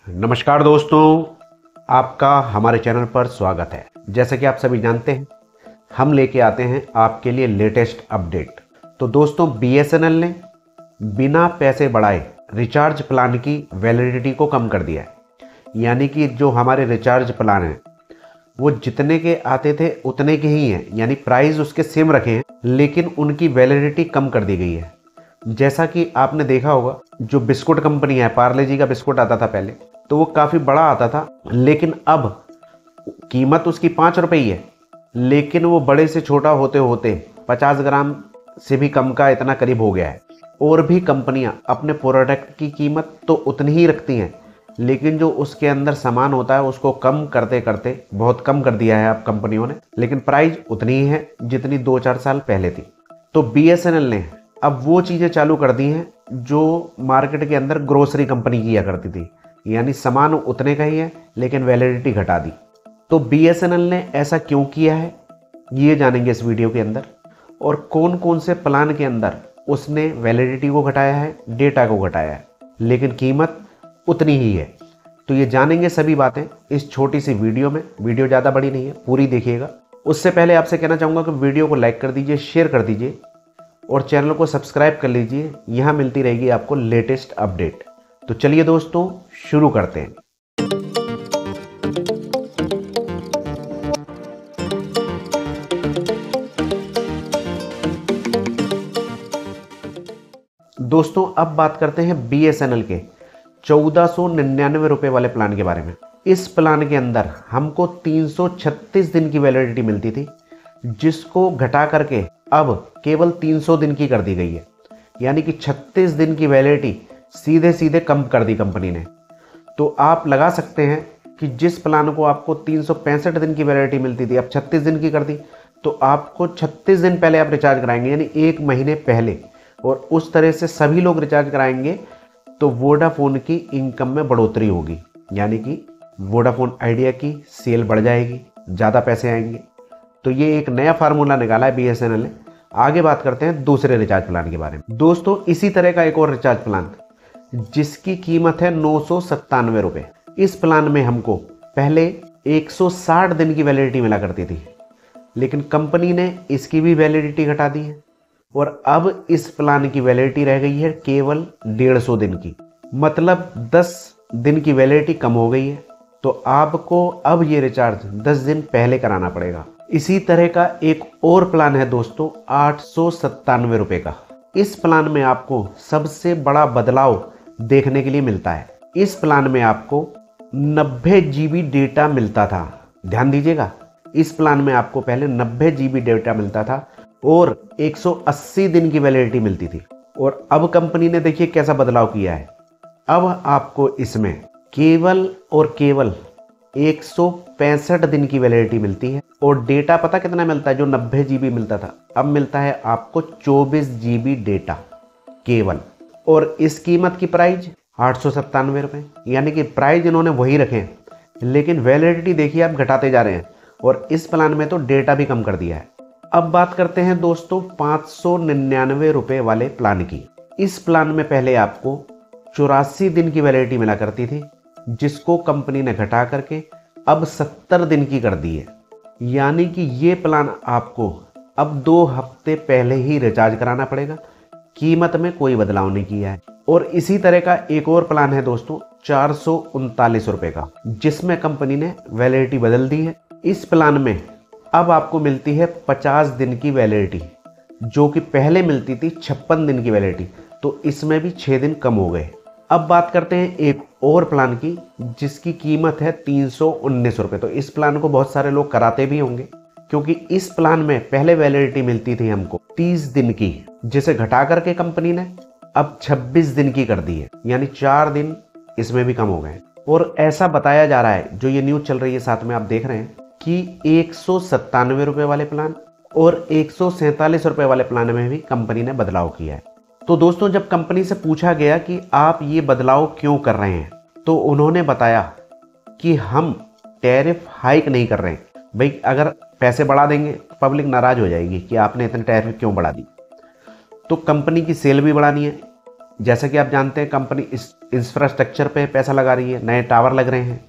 नमस्कार दोस्तों, आपका हमारे चैनल पर स्वागत है। जैसा कि आप सभी जानते हैं, हम लेके आते हैं आपके लिए लेटेस्ट अपडेट। तो दोस्तों, बीएसएनएल ने बिना पैसे बढ़ाए रिचार्ज प्लान की वैलिडिटी को कम कर दिया है। यानी कि जो हमारे रिचार्ज प्लान हैं वो जितने के आते थे उतने के ही हैं, यानी प्राइस उसके सेम रखे हैं, लेकिन उनकी वैलिडिटी कम कर दी गई है। जैसा कि आपने देखा होगा, जो बिस्कुट कंपनी है, पार्ले जी का बिस्कुट आता था पहले, तो वो काफ़ी बड़ा आता था, लेकिन अब कीमत उसकी 5 रुपये ही है, लेकिन वो बड़े से छोटा होते होते 50 ग्राम से भी कम का इतना करीब हो गया है। और भी कंपनियां अपने प्रोडक्ट की कीमत तो उतनी ही रखती हैं, लेकिन जो उसके अंदर सामान होता है उसको कम करते करते बहुत कम कर दिया है अब कंपनियों ने, लेकिन प्राइस उतनी ही है जितनी 2-4 साल पहले थी। तो बीएसएनएल ने अब वो चीज़ें चालू कर दी हैं जो मार्केट के अंदर ग्रोसरी कंपनी किया करती थी, यानी सामान उतने का ही है लेकिन वैलिडिटी घटा दी। तो बीएसएनएल ने ऐसा क्यों किया है ये जानेंगे इस वीडियो के अंदर, और कौन कौन से प्लान के अंदर उसने वैलिडिटी को घटाया है, डेटा को घटाया है, लेकिन कीमत उतनी ही है। तो ये जानेंगे सभी बातें इस छोटी सी वीडियो में। वीडियो ज़्यादा बड़ी नहीं है, पूरी देखिएगा। उससे पहले आपसे कहना चाहूँगा कि वीडियो को लाइक कर दीजिए, शेयर कर दीजिए और चैनल को सब्सक्राइब कर लीजिए। यहाँ मिलती रहेगी आपको लेटेस्ट अपडेट। तो चलिए दोस्तों, शुरू करते हैं। दोस्तों, अब बात करते हैं बीएसएनएल के 1499 रुपये वाले प्लान के बारे में। इस प्लान के अंदर हमको 336 दिन की वैलिडिटी मिलती थी, जिसको घटा करके अब केवल 300 दिन की कर दी गई है। यानी कि 36 दिन की वैलिडिटी सीधे सीधे कम कर दी कंपनी ने। तो आप लगा सकते हैं कि जिस प्लान को आपको 365 दिन की वैलिडिटी मिलती थी, अब 36 दिन की कर दी, तो आपको 36 दिन पहले आप रिचार्ज कराएंगे, यानी 1 महीने पहले, और उस तरह से सभी लोग रिचार्ज कराएंगे तो वोडाफोन की इनकम में बढ़ोतरी होगी। यानी कि वोडाफोन आइडिया की सेल बढ़ जाएगी, ज़्यादा पैसे आएंगे। तो ये एक नया फार्मूला निकाला है बीएसएनएल ने। आगे बात करते हैं दूसरे रिचार्ज प्लान के बारे में। दोस्तों, इसी तरह का एक और रिचार्ज प्लान जिसकी कीमत है 997 रुपये। इस प्लान में हमको पहले 160 दिन की वैलिडिटी मिला करती थी, लेकिन कंपनी ने इसकी भी वैलिडिटी घटा दी है और अब इस प्लान की वैलिडिटी रह गई है केवल 150 दिन की। मतलब 10 दिन की वैलिडिटी कम हो गई है। तो आपको अब ये रिचार्ज 10 दिन पहले कराना पड़ेगा। इसी तरह का एक और प्लान है दोस्तों, 897 रुपये का। इस प्लान में आपको सबसे बड़ा बदलाव देखने के लिए मिलता है। इस प्लान में आपको 90 GB डेटा मिलता था। ध्यान दीजिएगा, इस प्लान में आपको पहले 90 GB डेटा मिलता था और 180 दिन की वैलिडिटी मिलती थी। और अब कंपनी ने देखिए कैसा बदलाव किया है। अब आपको इसमें केवल और केवल 165 दिन की वैलिडिटी मिलती है और डेटा पता कितना मिलता है? जो 90 GB मिलता था, अब मिलता है आपको 24 GB डेटा केवल। और इस कीमत की प्राइस 897 रुपये। यानी कि प्राइस इन्होंने वही रखे हैं, लेकिन वैलिडिटी देखिए आप घटाते जा रहे हैं, और इस प्लान में तो डेटा भी कम कर दिया है। अब बात करते हैं दोस्तों 599 रुपये वाले प्लान की। इस प्लान में पहले आपको 84 दिन की वैलिडिटी मिला करती थी, जिसको कंपनी ने घटा करके अब 70 दिन की कर दी है। यानी कि ये प्लान आपको अब 2 हफ्ते पहले ही रिचार्ज कराना पड़ेगा। कीमत में कोई बदलाव नहीं किया है। और इसी तरह का एक और प्लान है दोस्तों, 439 रुपये का, जिसमें कंपनी ने वैलिडिटी बदल दी है। इस प्लान में अब आपको मिलती है 50 दिन की वैलिडिटी, जो कि पहले मिलती थी 56 दिन की वैलिडिटी। तो इसमें भी 6 दिन कम हो गए। अब बात करते हैं एक और प्लान की, जिसकी कीमत है 319 रुपये। तो इस प्लान को बहुत सारे लोग कराते भी होंगे, क्योंकि इस प्लान में पहले वैलिडिटी मिलती थी हमको 30 दिन की, जिसे घटा करके कंपनी ने अब 26 दिन की कर दी है। यानी 4 दिन इसमें भी कम हो गए। और ऐसा बताया जा रहा है, जो ये न्यूज़ चल रही है साथ में आप देख रहे हैं, कि 197 रुपये वाले प्लान और 147 रुपये वाले प्लान में भी कंपनी ने बदलाव किया है। तो दोस्तों, जब कंपनी से पूछा गया कि आप ये बदलाव क्यों कर रहे हैं, तो उन्होंने बताया कि हम टैरिफ हाइक नहीं कर रहे हैं। भाई, अगर पैसे बढ़ा देंगे तो पब्लिक नाराज़ हो जाएगी कि आपने इतने टैरिफ क्यों बढ़ा दी। तो कंपनी की सेल भी बढ़ानी है। जैसा कि आप जानते हैं, कंपनी इस इंफ्रास्ट्रक्चर पे पैसा लगा रही है, नए टावर लग रहे हैं,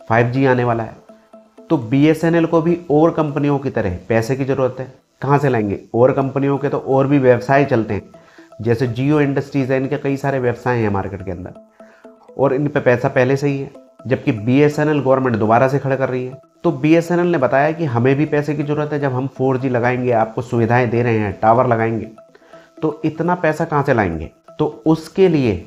5G आने वाला है। तो BSNL को भी और कंपनियों की तरह पैसे की ज़रूरत है। कहाँ से लाएंगे? और कंपनियों के तो और भी व्यवसाय चलते हैं, जैसे जियो इंडस्ट्रीज़ है, इनके कई सारे व्यवसाय हैं मार्केट के अंदर और इन पे पैसा पहले से ही है, जबकि BSNL गवर्नमेंट दोबारा से खड़ा कर रही है। तो BSNL ने बताया कि हमें भी पैसे की ज़रूरत है, जब हम 4G लगाएंगे, आपको सुविधाएं दे रहे हैं, टावर लगाएंगे, तो इतना पैसा कहाँ से लाएंगे? तो उसके लिए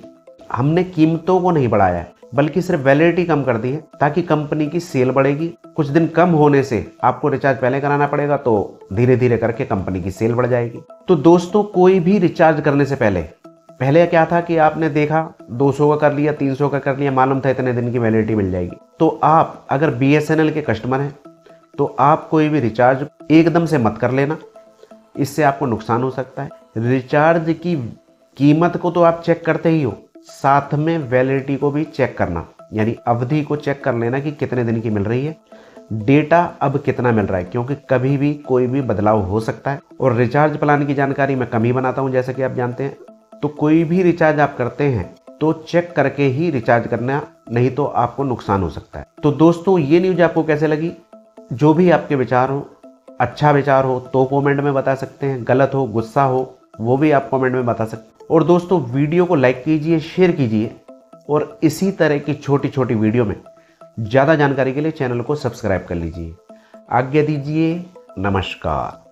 हमने कीमतों को नहीं बढ़ाया है, बल्कि सिर्फ वैलिडिटी कम कर दी है, ताकि कंपनी की सेल बढ़ेगी। कुछ दिन कम होने से आपको रिचार्ज पहले कराना पड़ेगा, तो धीरे धीरे करके कंपनी की सेल बढ़ जाएगी। तो दोस्तों, कोई भी रिचार्ज करने से पहले क्या था कि आपने देखा 200 का कर लिया, 300 का कर लिया, मालूम था इतने दिन की वैलिडिटी मिल जाएगी। तो आप अगर BSNL के कस्टमर हैं तो आप कोई भी रिचार्ज एकदम से मत कर लेना, इससे आपको नुकसान हो सकता है। रिचार्ज की कीमत को तो आप चेक करते ही हो, साथ में वैलिडिटी को भी चेक करना, यानी अवधि को चेक कर लेना कि कितने दिन की मिल रही है, डेटा अब कितना मिल रहा है, क्योंकि कभी भी कोई भी बदलाव हो सकता है। और रिचार्ज प्लान की जानकारी मैं कम ही बनाता हूं, जैसा कि आप जानते हैं। तो कोई भी रिचार्ज आप करते हैं तो चेक करके ही रिचार्ज करना, नहीं तो आपको नुकसान हो सकता है। तो दोस्तों, ये न्यूज़ आपको कैसे लगी? जो भी आपके विचार हो, अच्छा विचार हो तो कमेंट में बता सकते हैं, गलत हो, गुस्सा हो, वो भी आप कमेंट में बता सकते हैं। और दोस्तों, वीडियो को लाइक कीजिए, शेयर कीजिए और इसी तरह की छोटी छोटी वीडियो में ज़्यादा जानकारी के लिए चैनल को सब्सक्राइब कर लीजिए। आज्ञा दीजिए, नमस्कार।